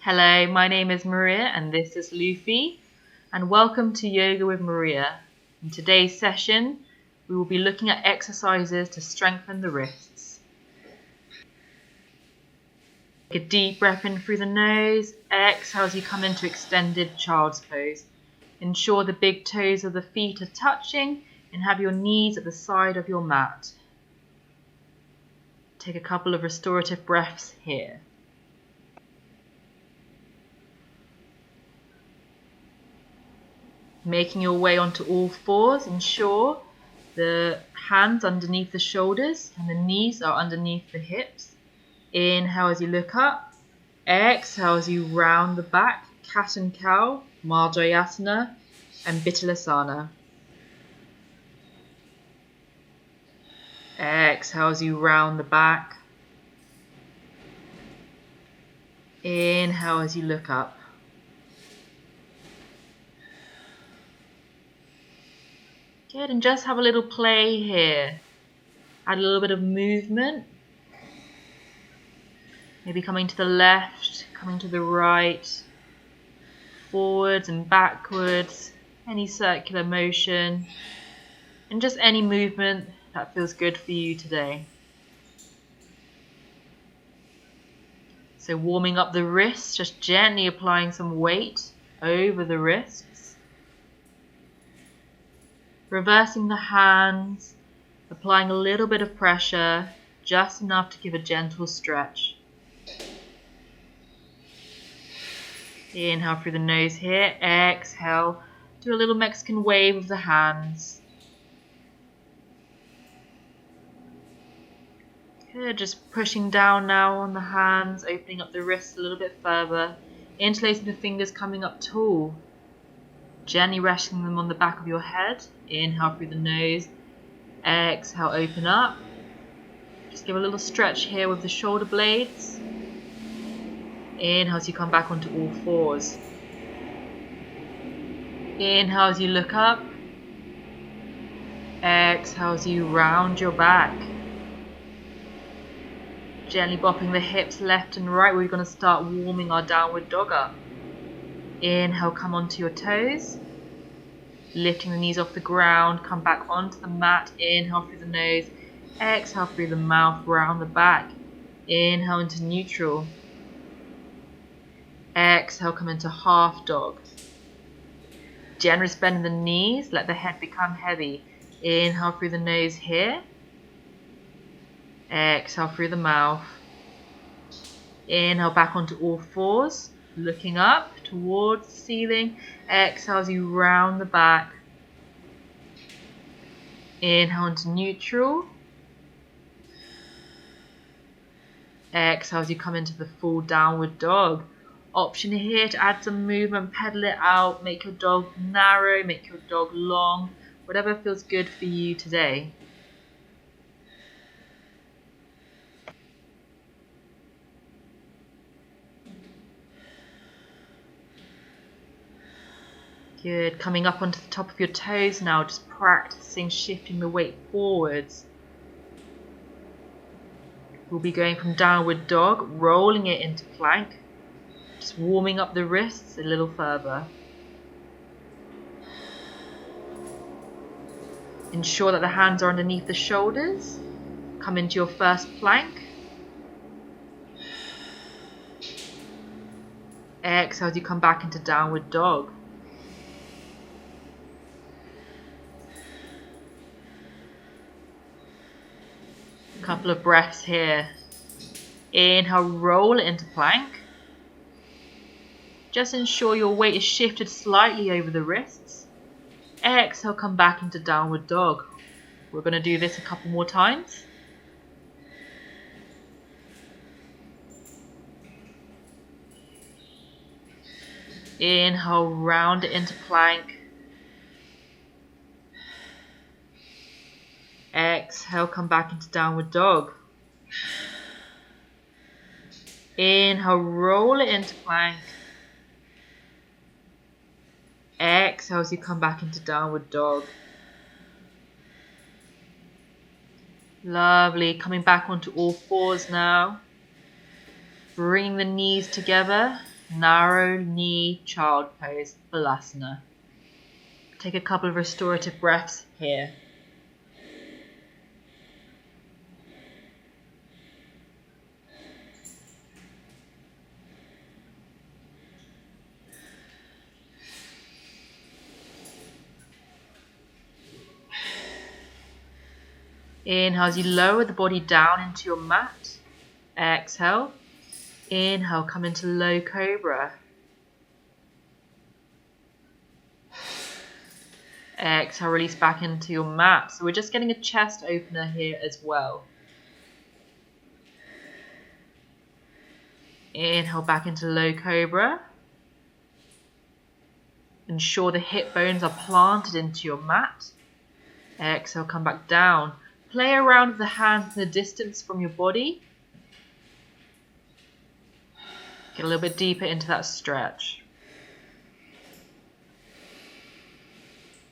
Hello, my name is Maria and this is Luffy, and welcome to Yoga with Maria. In today's session, we will be looking at exercises to strengthen the wrists. Take a deep breath in through the nose, exhale as you come into extended child's pose. Ensure the big toes of the feet are touching and have your knees at the side of your mat. Take a couple of restorative breaths here. Making your way onto all fours, ensure the hands underneath the shoulders and the knees are underneath the hips. Inhale as you look up, exhale as you round the back, cat and cow, Marjayasana and Vitalasana. Exhale as you round the back. Inhale as you look up. Good, and just have a little play here. Add a little bit of movement. Maybe coming to the left, coming to the right, forwards and backwards, any circular motion, and just any movement that feels good for you today. So warming up the wrists, just gently applying some weight over the wrists. Reversing the hands, applying a little bit of pressure, just enough to give a gentle stretch. Inhale through the nose here, exhale, do a little Mexican wave of the hands. Good, just pushing down now on the hands, opening up the wrists a little bit further, interlacing the fingers coming up tall. Gently resting them on the back of your head. Inhale through the nose, exhale, open up. Just give a little stretch here with the shoulder blades. Inhale as you come back onto all fours. Inhale as you look up. Exhale as you round your back. Gently bopping the hips left and right. We're going to start warming our downward dog up. Inhale, come onto your toes. Lifting the knees off the ground, come back onto the mat. Inhale through the nose. Exhale through the mouth, round the back. Inhale into neutral. Exhale, come into half dog. Generous bend in the knees, let the head become heavy. Inhale through the nose here. Exhale through the mouth. Inhale back onto all fours, looking up towards the ceiling. Exhale as you round the back. Inhale into neutral. Exhale as you come into the full downward dog. Option here to add some movement, pedal it out, make your dog narrow, make your dog long, whatever feels good for you today. Good, coming up onto the top of your toes now, just practicing shifting the weight forwards. We'll be going from downward dog, rolling it into plank, just warming up the wrists a little further. Ensure that the hands are underneath the shoulders. Come into your first plank. Exhale as you come back into downward dog. Couple of breaths here. Inhale, roll it into plank. Just ensure your weight is shifted slightly over the wrists. Exhale, come back into downward dog. We're going to do this a couple more times. Inhale, round it into plank. Exhale, come back into downward dog. Inhale, roll it into plank. Exhale as you come back into downward dog. Lovely. Coming back onto all fours now. Bring the knees together. narrow knee child pose, Balasana. Take a couple of restorative breaths here. Inhale as you lower the body down into your mat. Exhale. Inhale, come into low cobra. Exhale, release back into your mat. So we're just getting a chest opener here as well. Inhale back into low cobra. Ensure the hip bones are planted into your mat. Exhale, come back down. Play around with the hands in the distance from your body. Get a little bit deeper into that stretch.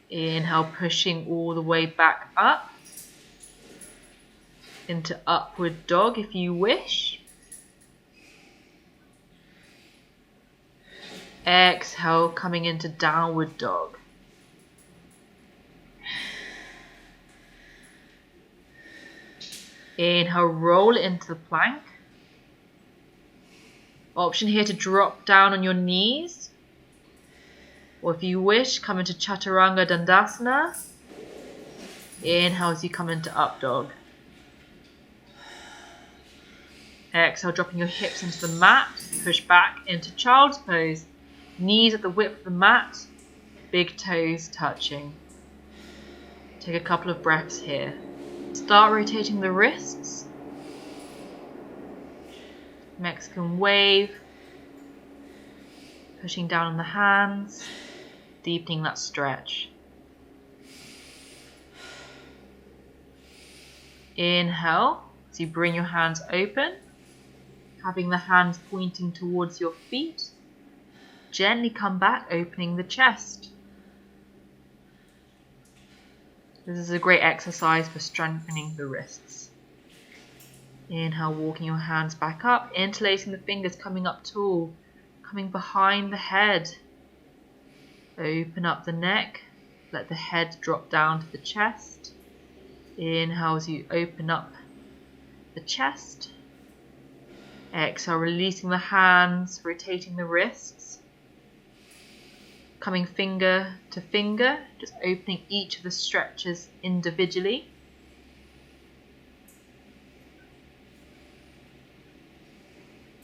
Inhale, pushing all the way back up into upward dog if you wish. Exhale, coming into downward dog. Inhale, roll into the plank. Option here to drop down on your knees. Or if you wish, come into Chaturanga Dandasana. Inhale as you come into up dog. Exhale, dropping your hips into the mat. Push back into child's pose. Knees at the width of the mat. Big toes touching. Take a couple of breaths here. Start rotating the wrists. Mexican wave. Pushing down on the hands. Deepening that stretch. Inhale as you bring your hands open. Having the hands pointing towards your feet. Gently come back, opening the chest. This is a great exercise for strengthening the wrists. Inhale, walking your hands back up, interlacing the fingers, coming up tall, coming behind the head. Open up the neck, let the head drop down to the chest. Inhale as you open up the chest. Exhale, releasing the hands, rotating the wrists. Coming finger to finger, just opening each of the stretches individually.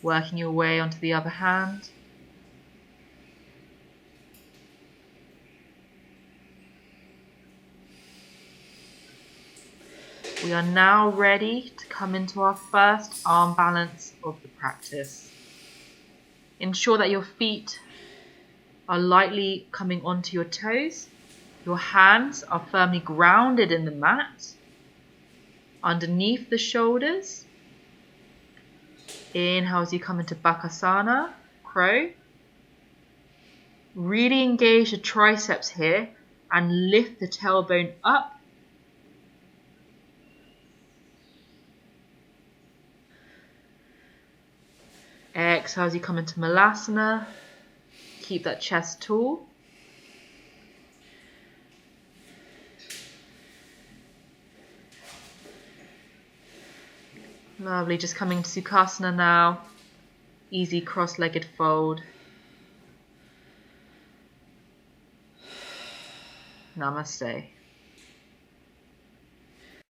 Working your way onto the other hand. We are now ready to come into our first arm balance of the practice. Ensure that your feet are lightly coming onto your toes. Your hands are firmly grounded in the mat, underneath the shoulders. Inhale as you come into Bakasana, crow. Really engage the triceps here and lift the tailbone up. Exhale as you come into Malasana. Keep that chest tall. Lovely, just coming to Sukhasana now. Easy cross-legged fold. Namaste.